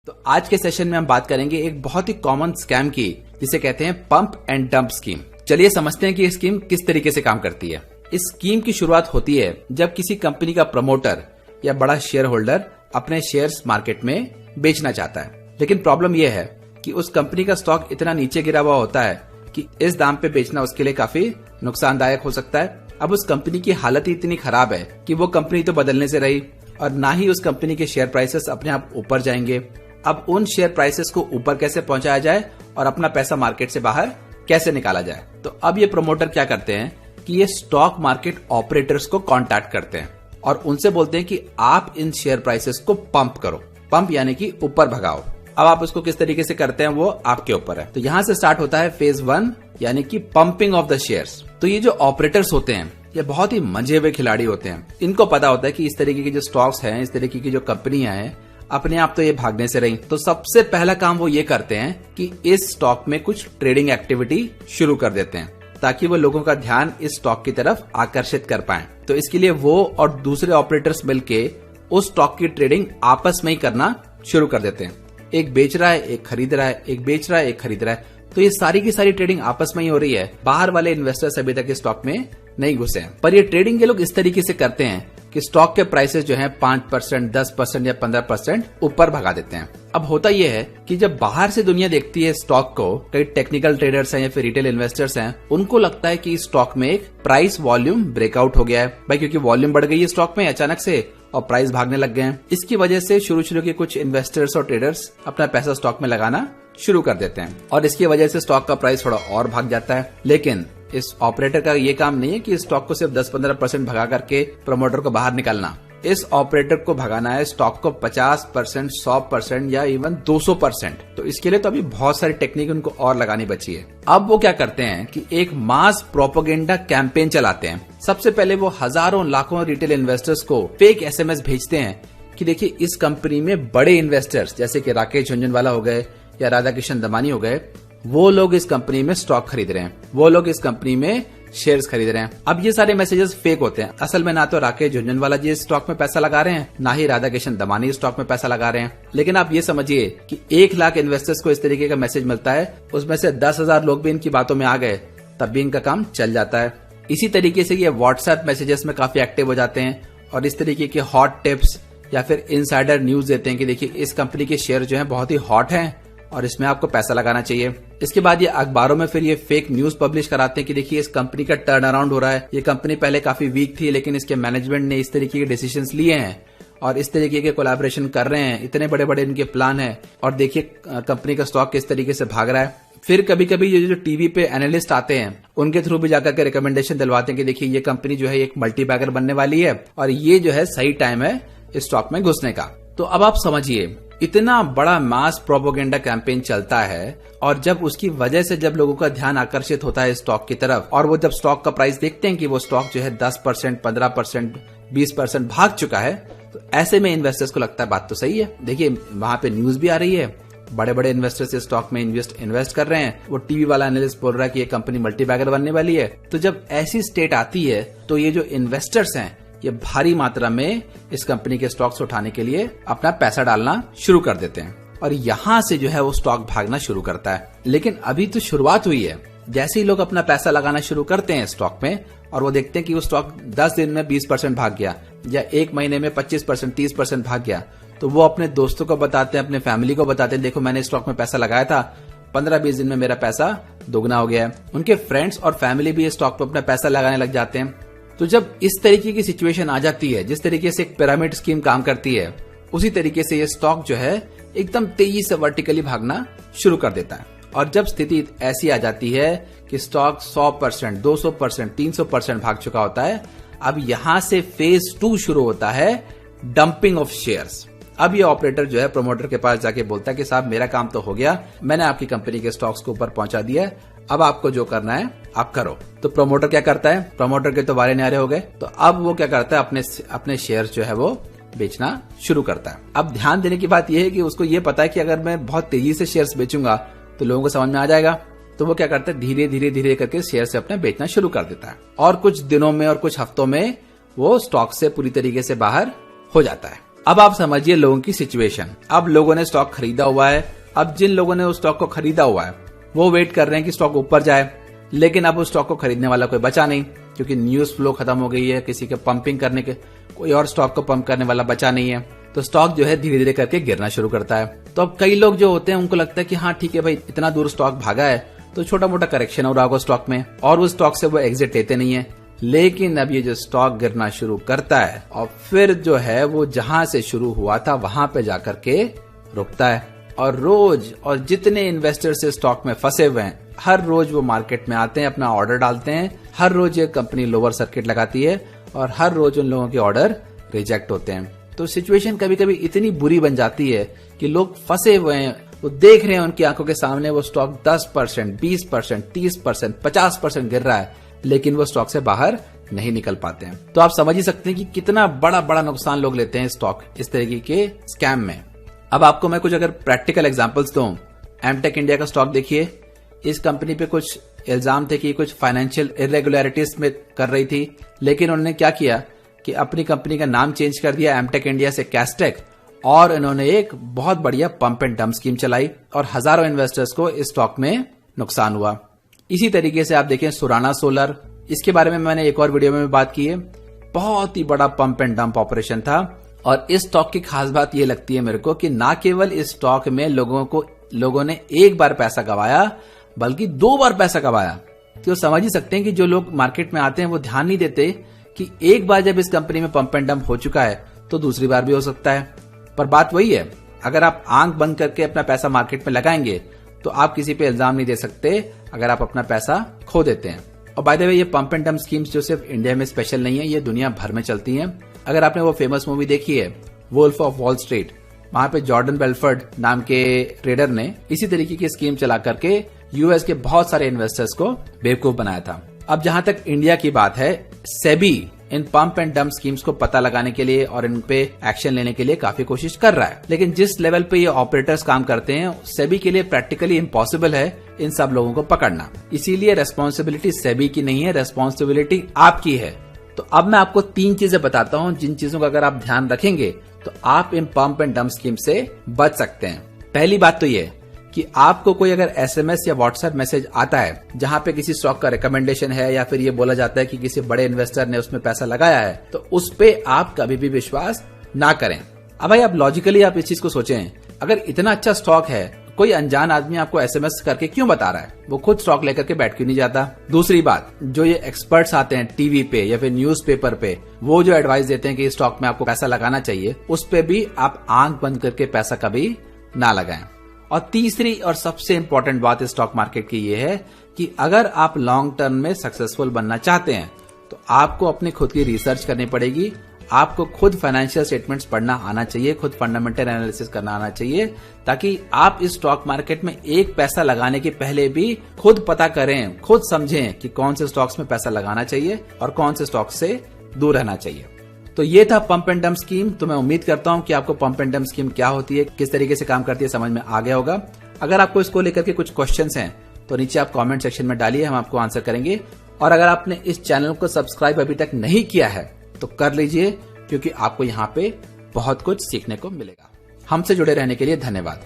तो आज के सेशन में हम बात करेंगे एक बहुत ही कॉमन स्कैम की, जिसे कहते हैं पंप एंड डंप स्कीम। चलिए समझते हैं कि ये स्कीम किस तरीके से काम करती है। इस स्कीम की शुरुआत होती है जब किसी कंपनी का प्रमोटर या बड़ा शेयर होल्डर अपने शेयर्स मार्केट में बेचना चाहता है, लेकिन प्रॉब्लम यह है कि उस कंपनी का स्टॉक इतना नीचे गिरा हुआ होता है कि इस दाम पे बेचना उसके लिए काफी नुकसानदायक हो सकता है। अब उस कंपनी की हालत ही इतनी खराब है कि वो कंपनी तो बदलने से रही और ना ही उस कंपनी के शेयर प्राइसेस अपने आप ऊपर जाएंगे। अब उन शेयर प्राइसेस को ऊपर कैसे पहुंचाया जाए और अपना पैसा मार्केट से बाहर कैसे निकाला जाए। तो अब ये प्रमोटर क्या करते हैं कि ये स्टॉक मार्केट ऑपरेटर्स को कांटेक्ट करते हैं और उनसे बोलते हैं कि आप इन शेयर प्राइसेस को पंप करो। पंप यानी कि ऊपर भगाओ। अब आप उसको किस तरीके से करते हैं वो आपके ऊपर है। तो यहाँ से स्टार्ट होता है फेज 1 यानी कि पंपिंग ऑफ द शेयर्स। तो ये जो ऑपरेटर्स होते हैं ये बहुत ही मंझे हुए खिलाड़ी होते हैं। इनको पता होता है कि इस तरीके के जो स्टॉक्स हैं, इस तरीके की जो कंपनियां हैं, अपने आप तो ये भागने से रही। तो सबसे पहला काम वो ये करते हैं कि इस स्टॉक में कुछ ट्रेडिंग एक्टिविटी शुरू कर देते हैं ताकि वो लोगों का ध्यान इस स्टॉक की तरफ आकर्षित कर पाए। तो इसके लिए वो और दूसरे ऑपरेटर्स मिलके उस स्टॉक की ट्रेडिंग आपस में ही करना शुरू कर देते हैं। एक बेच रहा है, एक खरीद रहा है, एक बेच रहा है, एक खरीद रहा है। तो ये सारी की सारी ट्रेडिंग आपस में ही हो रही है। बाहर वाले इन्वेस्टर्स अभी तक इस स्टॉक में नहीं घुसे हैं। पर ये ट्रेडिंग ये लोग इस तरीके से करते हैं कि स्टॉक के प्राइसेस जो हैं 5%, 10% या 15% ऊपर भगा देते हैं। अब होता यह है कि जब बाहर से दुनिया देखती है स्टॉक को, कई टेक्निकल ट्रेडर्स हैं या फिर रिटेल इन्वेस्टर्स हैं, उनको लगता है कि इस स्टॉक में एक प्राइस वॉल्यूम ब्रेकआउट हो गया है भाई, क्योंकि वॉल्यूम बढ़ गई है स्टॉक में अचानक से और प्राइस भागने लग गए हैं। इसकी वजह से शुरू के कुछ इन्वेस्टर्स और ट्रेडर्स अपना पैसा स्टॉक में लगाना शुरू कर देते हैं और इसकी वजह से स्टॉक का प्राइस थोड़ा और भाग जाता है। लेकिन इस ऑपरेटर का ये काम नहीं है कि स्टॉक को सिर्फ 10-15% भगा करके प्रमोटर को बाहर निकालना। इस ऑपरेटर को भगाना है स्टॉक को 50%, 100% या इवन 200%। तो इसके लिए तो अभी बहुत सारी टेक्निक उनको और लगानी बची है। अब वो क्या करते हैं कि एक मास प्रोपेगेंडा कैंपेन चलाते हैं। सबसे पहले वो हजारों लाखों रिटेल इन्वेस्टर्स को फेक SMS भेजते हैं कि देखिए इस कंपनी में बड़े इन्वेस्टर्स जैसे कि राकेश झुनझुनवाला हो गए या राधाकिशन दमानी हो गए, वो लोग इस कंपनी में स्टॉक खरीद रहे हैं, वो लोग इस कंपनी में शेयर्स खरीद रहे हैं। अब ये सारे मैसेजेस फेक होते हैं। असल में ना तो राकेश झुनझुनवाला जी इस स्टॉक में पैसा लगा रहे हैं, ना ही राधाकिशन दमानी इस स्टॉक में पैसा लगा रहे हैं। लेकिन आप ये समझिए कि 1 लाख इन्वेस्टर्स को इस तरीके का मैसेज मिलता है, उसमें से 10,000 लोग भी इनकी बातों में आ गए, तब भी इनका काम चल जाता है। इसी तरीके से ये व्हाट्सएप मैसेजेस में काफी एक्टिव हो जाते हैं और इस तरीके के हॉट टिप्स या फिर इनसाइडर न्यूज देते हैं कि देखिए इस कंपनी के शेयर जो है बहुत ही हॉट हैं और इसमें आपको पैसा लगाना चाहिए। इसके बाद ये अखबारों में फिर ये फेक न्यूज पब्लिश कराते हैं कि देखिए इस कंपनी का टर्न अराउंड हो रहा है, ये कंपनी पहले काफी वीक थी लेकिन इसके मैनेजमेंट ने इस तरीके के डिसीजंस लिए हैं और इस तरीके के कोलैबोरेशन कर रहे हैं, इतने बड़े बड़े इनके प्लान है और देखिए कंपनी का स्टॉक किस तरीके से भाग रहा है। फिर कभी कभी ये जो टीवी पे एनालिस्ट आते हैं उनके थ्रू भी जाकर के रिकमेंडेशन दिलवाते हैं कि देखिए ये कंपनी जो है एक मल्टीबैगर बनने वाली है और ये जो है सही टाइम है इस स्टॉक में घुसने का। तो अब आप समझिए इतना बड़ा मास प्रोपेगेंडा कैंपेन चलता है और जब उसकी वजह से जब लोगों का ध्यान आकर्षित होता है स्टॉक की तरफ और वो जब स्टॉक का प्राइस देखते हैं कि वो स्टॉक जो है 10%, 15%, 20% भाग चुका है, तो ऐसे में इन्वेस्टर्स को लगता है बात तो सही है। देखिए वहां पे न्यूज भी आ रही है, बड़े बड़े इन्वेस्टर्स इस स्टॉक में इन्वेस्ट कर रहे हैं, वो टीवी वाला एनालिस्ट बोल रहा है कि ये कंपनी मल्टीबैगर बनने वाली है। तो जब ऐसी स्टेट आती है तो ये जो इन्वेस्टर्स हैं ये भारी मात्रा में इस कंपनी के स्टॉक्स उठाने के लिए अपना पैसा डालना शुरू कर देते हैं और यहाँ से जो है वो स्टॉक भागना शुरू करता है। लेकिन अभी तो शुरुआत हुई है। जैसे ही लोग अपना पैसा लगाना शुरू करते हैं स्टॉक में और वो देखते हैं कि वो स्टॉक 10 दिन में 20% भाग गया या 1 महीने में 25%, 30% भाग गया, तो वो अपने दोस्तों को बताते हैं, अपने फैमिली को बताते हैं, देखो मैंने स्टॉक में पैसा लगाया था, 15-20 दिन में मेरा पैसा दोगुना हो गया है। उनके फ्रेंड्स और फैमिली भी स्टॉक पर अपना पैसा लगाने लग जाते हैं। तो जब इस तरीके की सिचुएशन आ जाती है, जिस तरीके से एक पिरामिड स्कीम काम करती है, उसी तरीके से ये स्टॉक जो है एकदम तेजी से वर्टिकली भागना शुरू कर देता है। और जब स्थिति ऐसी आ जाती है कि स्टॉक 100%, 200%, 300% भाग चुका होता है, अब यहां से फेज 2 शुरू होता है, डंपिंग ऑफ शेयर्स। अब ये ऑपरेटर जो है प्रमोटर के पास जाके बोलता है कि साहब मेरा काम तो हो गया, मैंने आपकी कंपनी के स्टॉक्स को ऊपर पहुंचा दिया है, अब आपको जो करना है आप करो। तो प्रमोटर क्या करता है, प्रमोटर के तो वारे न्यारे हो गए, तो अब वो क्या करता है अपने शेयर जो है वो बेचना शुरू करता है। अब ध्यान देने की बात यह है कि उसको ये पता है कि अगर मैं बहुत तेजी से शेयर्स बेचूंगा तो लोगों को समझ में आ जाएगा, तो वो क्या करता है धीरे धीरे करके शेयर से अपने बेचना शुरू कर देता है और कुछ दिनों में और कुछ हफ्तों में वो स्टॉक से पूरी तरीके से बाहर हो जाता है। अब आप समझिए लोगों की सिचुएशन। अब लोगों ने स्टॉक खरीदा हुआ है। अब जिन लोगों ने उस स्टॉक को खरीदा हुआ है वो वेट कर रहे हैं कि स्टॉक ऊपर जाए, लेकिन अब उस स्टॉक को खरीदने वाला कोई बचा नहीं, क्योंकि न्यूज फ्लो खत्म हो गई है। किसी के पंपिंग करने के, कोई और स्टॉक को पंप करने वाला बचा नहीं है, तो स्टॉक जो है धीरे धीरे करके गिरना शुरू करता है। तो अब कई लोग जो होते हैं उनको लगता है कि हाँ ठीक है भाई, इतना दूर स्टॉक भागा है तो छोटा मोटा करेक्शन हो रहा होगा स्टॉक में, और उस स्टॉक से वो एग्जिट लेते नहीं है। लेकिन अब ये जो स्टॉक गिरना शुरू करता है और फिर जो है वो जहां से शुरू हुआ था वहां पे जाकर के रुकता है। और रोज, और जितने इन्वेस्टर्स इस स्टॉक में फंसे हुए हैं, हर रोज वो मार्केट में आते हैं, अपना ऑर्डर डालते हैं। हर रोज ये कंपनी लोअर सर्किट लगाती है और हर रोज उन लोगों के ऑर्डर रिजेक्ट होते हैं। तो सिचुएशन कभी कभी इतनी बुरी बन जाती है कि लोग फंसे हुए हैं, वो देख रहे हैं उनकी आंखों के सामने वो स्टॉक 10%, 20%, 30%, 50% गिर रहा है, लेकिन वो स्टॉक से बाहर नहीं निकल पाते हैं। तो आप समझ ही सकते हैं कि कितना बड़ा बड़ा नुकसान लोग लेते हैं स्टॉक इस तरीके के स्कैम में। अब आपको मैं कुछ अगर प्रैक्टिकल एग्जांपल्स दूं, एमटेक इंडिया का स्टॉक देखिए। इस कंपनी पे कुछ इल्जाम थे कि कुछ फाइनेंशियल इरेगुलरिटीज में कर रही थी, लेकिन उन्होंने क्या किया कि अपनी कंपनी का नाम चेंज कर दिया एमटेक इंडिया से कैस्टेक, और इन्होंने एक बहुत बढ़िया पंप एंड डंप स्कीम चलाई और हजारों इन्वेस्टर्स को इस स्टॉक में नुकसान हुआ। इसी तरीके से आप देखें सुराना सोलर, इसके बारे में मैंने एक और वीडियो में बात की है। बहुत ही बड़ा पंप एंड डंप ऑपरेशन था, और इस स्टॉक की खास बात यह लगती है मेरे को कि ना केवल इस स्टॉक में लोगों ने एक बार पैसा गवाया, बल्कि 2 बार पैसा गवाया। तो समझ ही सकते हैं कि जो लोग मार्केट में आते हैं वो ध्यान नहीं देते कि एक बार जब इस कंपनी में पंप एंड डंप हो चुका है तो दूसरी बार भी हो सकता है। पर बात वही है, अगर आप आंख बंद करके अपना पैसा मार्केट में लगाएंगे तो आप किसी पे इल्जाम नहीं दे सकते अगर आप अपना पैसा खो देते हैं। और बाय द वे, ये पंप एंड डंप स्कीम्स जो सिर्फ इंडिया में स्पेशल नहीं है, ये दुनिया भर में चलती हैं। अगर आपने वो फेमस मूवी देखी है वुल्फ ऑफ वॉल स्ट्रीट, वहां पे जॉर्डन बेलफोर्ड नाम के ट्रेडर ने इसी तरीके की स्कीम चला करके यूएस के बहुत सारे इन्वेस्टर्स को बेवकूफ बनाया था। अब जहां तक इंडिया की बात है, सेबी इन पंप एंड डंप स्कीम्स को पता लगाने के लिए और इन पे एक्शन लेने के लिए काफी कोशिश कर रहा है, लेकिन जिस लेवल पे ये ऑपरेटर्स काम करते हैं, सेबी के लिए प्रैक्टिकली इम्पॉसिबल है इन सब लोगों को पकड़ना। इसीलिए रेस्पॉन्सिबिलिटी सेबी की नहीं है, रेस्पॉन्सिबिलिटी आपकी है। तो अब मैं आपको 3 चीजें बताता हूं जिन चीजों का अगर आप ध्यान रखेंगे तो आप इन पंप एंड डंप स्कीम से बच सकते हैं। पहली बात तो ये कि आपको कोई अगर एसएमएस या व्हाट्सएप मैसेज आता है जहां पे किसी स्टॉक का रिकमेंडेशन है या फिर ये बोला जाता है कि किसी बड़े इन्वेस्टर ने उसमें पैसा लगाया है, तो उस पे आप कभी भी विश्वास ना करें। अब भाई आप लॉजिकली आप इस चीज को सोचें, अगर इतना अच्छा स्टॉक है, कोई अनजान आदमी आपको एसएमएस करके क्यों बता रहा है? वो खुद स्टॉक लेकर के बैठ क्यों नहीं जाता? दूसरी बात, जो ये एक्सपर्ट्स आते हैं टीवी पे या फिर न्यूज़पेपर पे, वो जो एडवाइस देते हैं कि स्टॉक में आपको पैसा लगाना चाहिए, उस पे भी आप आंख बंद करके पैसा कभी ना लगाएं। और तीसरी और सबसे इंपॉर्टेंट बात इस स्टॉक मार्केट की ये है कि अगर आप लॉन्ग टर्म में सक्सेसफुल बनना चाहते हैं तो आपको अपनी खुद की रिसर्च करनी पड़ेगी। आपको खुद फाइनेंशियल स्टेटमेंट्स पढ़ना आना चाहिए, खुद फंडामेंटल एनालिसिस करना आना चाहिए, ताकि आप इस स्टॉक मार्केट में एक पैसा लगाने के पहले भी खुद पता करें, खुद समझें कि कौन से स्टॉक्स में पैसा लगाना चाहिए और कौन से स्टॉक से दूर रहना चाहिए। तो ये था पंप एंड डंप स्कीम। तो मैं उम्मीद करता हूं कि आपको पंप एंड डंप स्कीम क्या होती है, किस तरीके से काम करती है, समझ में आ गया होगा। अगर आपको इसको लेकर के कुछ क्वेश्चंस हैं तो नीचे आप कमेंट सेक्शन में डालिए, हम आपको आंसर करेंगे। और अगर आपने इस चैनल को सब्सक्राइब अभी तक नहीं किया है तो कर लीजिए, क्योंकि आपको यहाँ पे बहुत कुछ सीखने को मिलेगा। हमसे जुड़े रहने के लिए धन्यवाद।